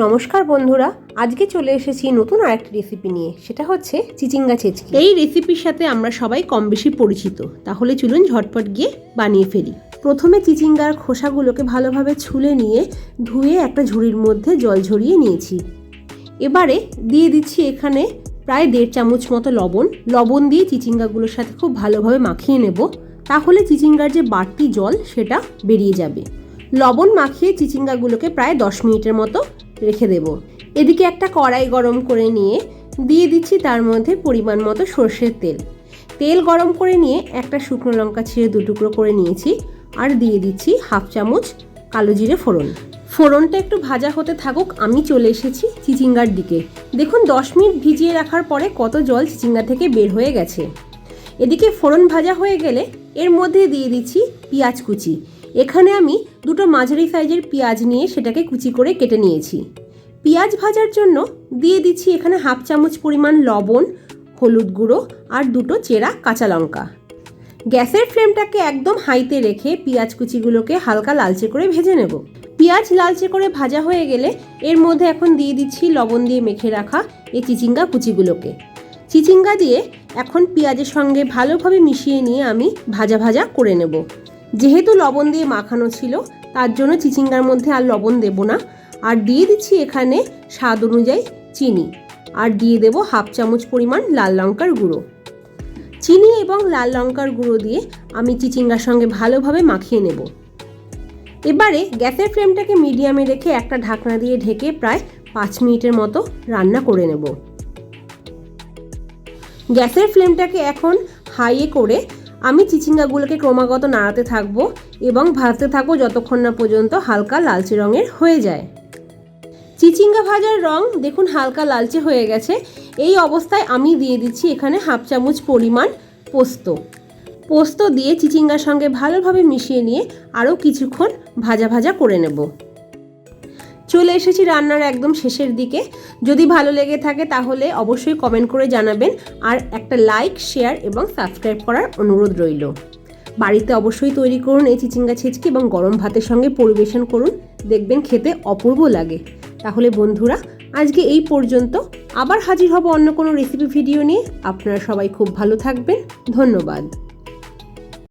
নমস্কার বন্ধুরা, আজকে চলে এসেছি নতুন আরেকটি রেসিপি নিয়ে। সেটা হচ্ছে চিচিঙ্গা ছেচকি। এই রেসিপির সাথে আমরা সবাই কম বেশি পরিচিত, তাহলে চলুন ঝটপট গিয়ে বানিয়ে ফেলি। প্রথমে চিচিঙ্গার খোসাগুলোকে ভালোভাবে ছুলে নিয়ে ধুয়ে একটা ঝুড়ির মধ্যে জল ঝরিয়ে নিয়েছি। এবারে দিয়ে দিচ্ছি এখানে প্রায় 1.5 চামচ মতো লবণ দিয়ে চিচিঙ্গাগুলোর সাথে খুব ভালোভাবে মাখিয়ে নেব, তাহলে চিচিঙ্গার যে বাড়তি জল সেটা বেরিয়ে যাবে। লবণ মাখিয়ে চিচিঙ্গাগুলোকে প্রায় 10 মিনিটের মতো রেখে দেব। এদিকে একটা কড়াই গরম করে নিয়ে দিয়ে দিচ্ছি তার মধ্যে পরিমাণ মতো সর্ষের তেল গরম করে নিয়ে একটা শুকনো লঙ্কা ছিঁড়ে 2 টুকরো করে নিয়েছি, আর দিয়ে দিচ্ছি 1/2 চামচ কালো জিরে ফোড়ন। ফোড়নটা একটু ভাজা হতে থাকুক, আমি চলে এসেছি চিচিঙ্গার দিকে। দেখুন 10 মিনিট ভিজিয়ে রাখার পরে কত জল চিচিঙ্গা থেকে বের হয়ে গেছে। এদিকে ফোড়ন ভাজা হয়ে গেলে এর মধ্যে দিয়ে দিচ্ছি পেঁয়াজ কুচি। এখানে আমি 2টো মাঝারি সাইজের পেঁয়াজ নিয়ে সেটাকে কুচি করে কেটে নিয়েছি। পেঁয়াজ ভাজার জন্য দিয়ে দিচ্ছি এখানে 1/2 চামচ পরিমাণ লবণ, হলুদ গুঁড়ো আর 2টো চেরা কাঁচা লঙ্কা। গ্যাসের ফ্লেমটাকে একদম হাইতে রেখে পেঁয়াজ কুচিগুলোকে হালকা লালচে করে ভেজে নেব। পেঁয়াজ লালচে করে ভাজা হয়ে গেলে এর মধ্যে এখন দিয়ে দিচ্ছি লবণ দিয়ে মেখে রাখা এই চিচিঙ্গা কুচিগুলোকে। চিচিঙ্গা দিয়ে এখন পেঁয়াজের সঙ্গে ভালোভাবে মিশিয়ে নিয়ে আমি ভাজা করে নেব। যেহেতু লবণ দিয়ে মাখানো ছিল, তার জন্য চিচিঙ্গার মধ্যে আর লবণ দেব না। আর দিয়ে দিচ্ছি এখানে স্বাদ অনুযায়ী চিনি, আর দিয়ে দেব 1/2 চামচ পরিমাণ লাল লঙ্কার গুঁড়ো। চিনি এবং লাল লঙ্কার গুঁড়ো দিয়ে আমি চিচিঙ্গার সঙ্গে ভালোভাবে মাখিয়ে নেব। এবারে গ্যাসের ফ্লেমটাকে মিডিয়ামে রেখে একটা ঢাকনা দিয়ে ঢেকে প্রায় 5 মিনিটের মতো রান্না করে নেব। গ্যাসের ফ্লেমটাকে এখন হাইয়ে করে আমি চিচিঙ্গাগুলোকে ক্রমাগত নাড়াতে থাকবো এবং ভাজতে থাকবো যতক্ষণ না পর্যন্ত হালকা লালচে রঙের হয়ে যায়। চিচিঙ্গা ভাজার রং দেখুন হালকা লালচে হয়ে গেছে। এই অবস্থায় আমি দিয়ে দিচ্ছি এখানে 1/2 চামচ পরিমাণ পোস্ত দিয়ে চিচিঙ্গার সঙ্গে ভালোভাবে মিশিয়ে নিয়ে আরও কিছুক্ষণ ভাজা করে নেব। চলে এসেছি রান্নার একদম শেষের দিকে। যদি ভালো লেগে থাকে তাহলে অবশ্যই কমেন্ট করে জানাবেন, আর একটা লাইক, শেয়ার এবং সাবস্ক্রাইব করার অনুরোধ রইল। বাড়িতে অবশ্যই তৈরি করুন এই চিচিঙ্গা ছেচকি এবং গরম ভাতের সঙ্গে পরিবেশন করুন, দেখবেন খেতে অপূর্ব লাগে। তাহলে বন্ধুরা, আজকে এই পর্যন্ত। আবার হাজির হব অন্য কোনো রেসিপি ভিডিও নিয়ে। আপনারা সবাই খুব ভালো থাকবেন। ধন্যবাদ।